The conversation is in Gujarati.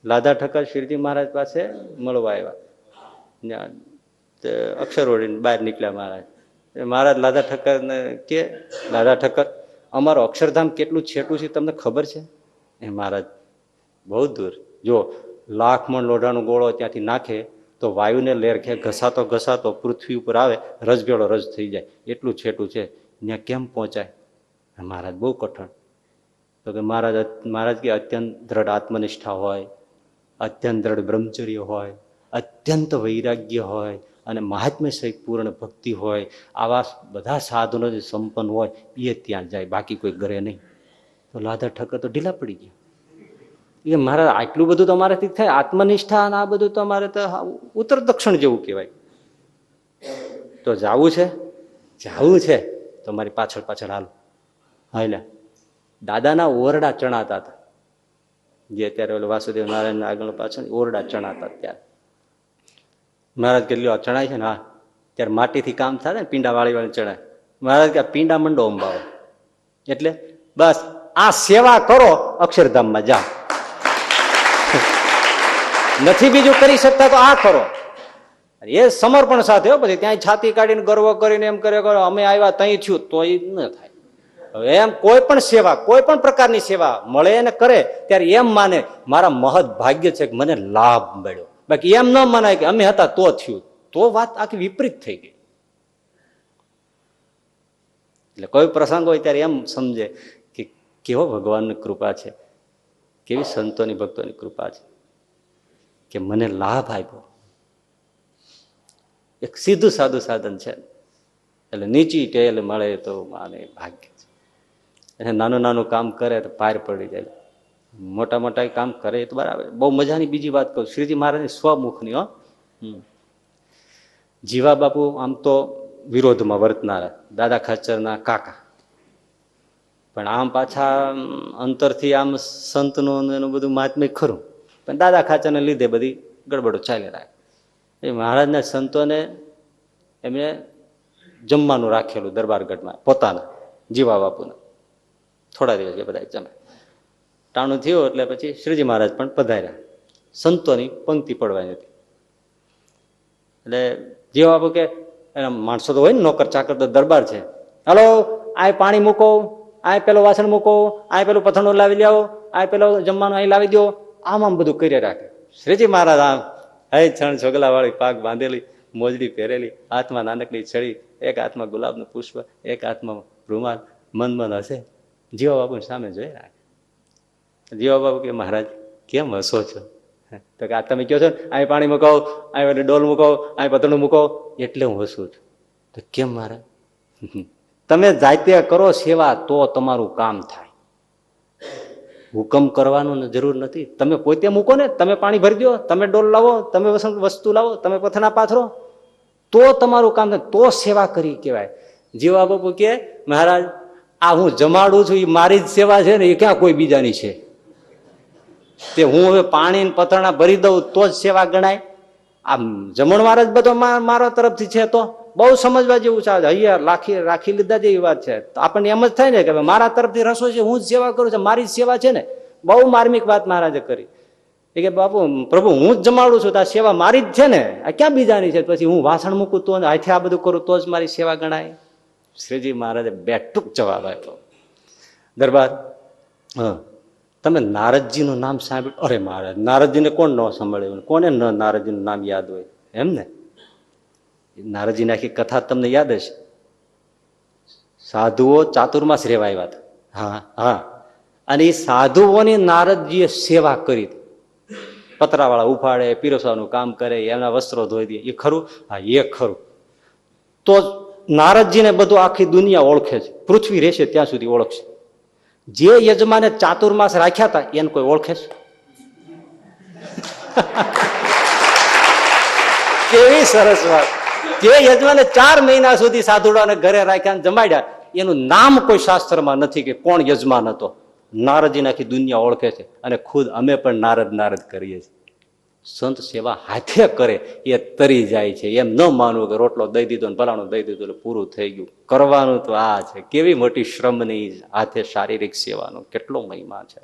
લાધા ઠક્કર શ્રીજી મહારાજ પાસે મળવા આવ્યા. અક્ષર ઓળીને બહાર નીકળ્યા મહારાજ. મહારાજ લાધા ઠક્કરને કે, લાધા ઠક્કર અમારું અક્ષરધામ કેટલું છેટું છે તમને ખબર છે? એ મહારાજ બહુ દૂર. જો લાખ મણ લોઢાનો ગોળો ત્યાંથી નાખે તો વાયુને લેરખે ઘસાતો ઘસાતો પૃથ્વી ઉપર આવે, રજભેળો રજ થઈ જાય, એટલું છેટું છે. ત્યાં કેમ પહોંચાય? મહારાજ બહુ કઠણ. તો કે મહારાજ કે અત્યંત દ્રઢ આત્મનિષ્ઠા હોય, અત્યંત દ્રઢ બ્રહ્મચર્ય હોય, અત્યંત વૈરાગ્ય હોય અને મહાત્મ્ય સહિત પૂર્ણ ભક્તિ હોય, આવા બધા સાધનો જે સંપન્ન હોય એ ત્યાં જાય, બાકી કોઈ ઘરે નહીં. તો લાધા ઠક્કર તો ઢીલા પડી ગયા. એ મારા આટલું બધું તો અમારાથી થાય, આત્મનિષ્ઠા અને આ બધું તો અમારે તો ઉત્તર દક્ષિણ જેવું કહેવાય. તો જાવું છે? જાવું છે તો મારી પાછળ પાછળ હાલો. હા, દાદાના ઓરડા ચણાતા હતા, જે અત્યારે ઓલો વાસુદેવ નારાયણ આગળ પાછળ ઓરડા ચણાતા. ત્યારે મહારાજ કે લ્યો ચણાય છે ને? હા. ત્યારે માટીથી કામ થાય ને, પીંડા વાળી વાળી ચણાય. મહારાજ કે પીંડા મંડો અંબાવો, એટલે બસ આ સેવા કરો, અક્ષરધામમાં જાઓ. નથી બીજું કરી શકતા તો આ કરો. એ સમર્પણ સાથે. પછી ત્યાં છાતી કાઢીને ગર્વ કરીને એમ કરે અમે આવ્યા ત્યાં થયું, તો એ ન થાય. હવે એમ કોઈ પણ સેવા, કોઈ પણ પ્રકારની સેવા મળે અને કરે ત્યારે એમ માને મારા મહદ ભાગ્ય છે કે મને લાભ મળ્યો. બાકી એમ ન મનાય કે અમે હતા તો થયું, તો વાત આખી વિપરીત થઈ ગઈ. એટલે કોઈ પ્રસંગ હોય ત્યારે એમ સમજે કે કેવો ભગવાનની કૃપા છે, કેવી સંતોની ભક્તોની કૃપા છે કે મને લાભ આપ્યો. એક સીધું સાદું સાધન છે, એટલે નીચી ટેલ મળે તો માને ભાગ્ય છે. એને નાનું નાનું કામ કરે તો પાર પડી જાય, મોટા મોટા કામ કરે તો બરાબર. બહુ મજાની બીજી વાત કહું, શ્રીજી મહારાજની સ્વમુખની. જીવા બાપુ આમ તો વિરોધમાં વર્તનારા, દાદા ખાચરના કાકા, પણ આમ પાછા અંતરથી આમ સંતનું એનું બધું મહાત્મ્ય ખરું, પણ દાદા ખાચરને લીધે બધી ગડબડો ચાલી રાખે. એ મહારાજના સંતોને એમને જમવાનું રાખેલું દરબારગઢમાં, પોતાના જીવા બાપુના. થોડા દિવસ બધા જમે. ટાણું થયું એટલે પછી શ્રીજી મહારાજ પણ પધાર્યા. સંતોની પંક્તિ પડવાની હતી. એટલે જીવા બાપુ કે એના માણસો તો હોય ને, નોકર ચાકર તો દરબાર છે, હાલો આ પાણી મૂકો, આ પેલો વાસણ મૂકો, આ પેલું પથણું લાવી લ્યાવો, આ પેલો જમવાનું અહીં લાવી દો. આમ આમ બધું કરી રાખે. શ્રીજી મહારાજ આમ છણ છોગલા વાળી પાક બાંધેલી, મોજડી પહેરેલી, હાથમાં નાનકડી છડી, એક હાથમાં ગુલાબનું પુષ્પ, એક હાથમાં રૂમાલ, મન મન હશે. જીવા બાપુ સામે જોઈ રાખે. જીવા બાપુ કે મહારાજ કેમ હસો છો? તો કે આ તમે કહો છો ને અહીં પાણી મૂકો, અહીં ડોલ મૂકો, અહીં પતણું મૂકો, એટલે હું હસું છું. તો કેમ મહારાજ? તમે જાતે કરો સેવા તો તમારું કામ થાય, હુકમ કરવાનું જરૂર નથી. તમે પોતે મૂકો ને, તમે પાણી ભરી દો, તમે ડોલ લાવો, તમે વસ્તુ લાવો, તમે પથના પાથરો, તો તમારું કામ થાય, તો સેવા કરી કહેવાય. જીવા બાપુ કે મહારાજ આ હું જમાડું છું એ મારી જ સેવા છે ને, એ ક્યાં કોઈ બીજાની છે? તે હું હવે પાણી પથરણા ભરી દઉં તો જ સેવા ગણાય? આ જમણવાર જ બધો મારા તરફથી છે, તો બહુ સમજવા જેવું છે. અહીંયા રાખી લીધા જેવી વાત છે. તો આપણને એમ જ થાય ને કે મારા તરફથી રસો છે, હું જ સેવા કરું છું, મારી જ સેવા છે ને. બહુ માર્મિક વાત મહારાજે કરી. એ કે બાપુ પ્રભુ હું જ જમાડું છું તો આ સેવા મારી જ છે ને, આ ક્યાં બીજાની છે? પછી હું વાસણ મૂકું તો હાથે આ બધું કરું તો જ મારી સેવા ગણાય? શ્રીજી મહારાજે બેઠુક જવાબ આપ્યો. દરબાર, તમે નારદજીનું નામ સાંભળ્યું? અરે મહારાજ, નારદજીને કોણ ન સાંભળ્યું? કોને ન નારદજીનું નામ યાદ હોય? એમ ને, નારદજીની આખી કથા તમને યાદ હશે. સાધુઓ ચાતુર્માસ રહેવા આવ્યા હતા. હા હા, અને એ સાધુઓની નારદજીએ સેવા કરી. પતરાવાળા ઉફાડે, પીરસવાનું કામ કરે, એમના વસ્ત્રો ધોઈ દે. એ ખરું? હા, એ ખરું. તો નારદજીને બધું આખી દુનિયા ઓળખે છે, પૃથ્વી રહેશે ત્યાં સુધી ઓળખશે. જે યજમાને ચાતુર્માસ રાખ્યા હતા એને કોઈ ઓળખે છે? કેવી સરસ વાત! જે યજમાને 4 મહિના સુધી સાધુડાને ઘરે રાખ્યા જમાડ્યા, એનું નામ કોઈ શાસ્ત્રમાં નથી કે કોણ યજમાન હતો. નારદજીને આખી દુનિયા ઓળખે છે. અને ખુદ અમે પણ નારદ નારદ કરીએ છીએ. સંત સેવા હાથે કરે એ તરી જાય છે. એમ ન માનવું કે રોટલો દઈ દીધો ને ભલાણું દઈ દીધું એટલે પૂરું થઈ ગયું. કરવાનું તો આ છે. કેવી મોટી શ્રમની હાથે શારીરિક સેવાનો કેટલો મહિમા છે.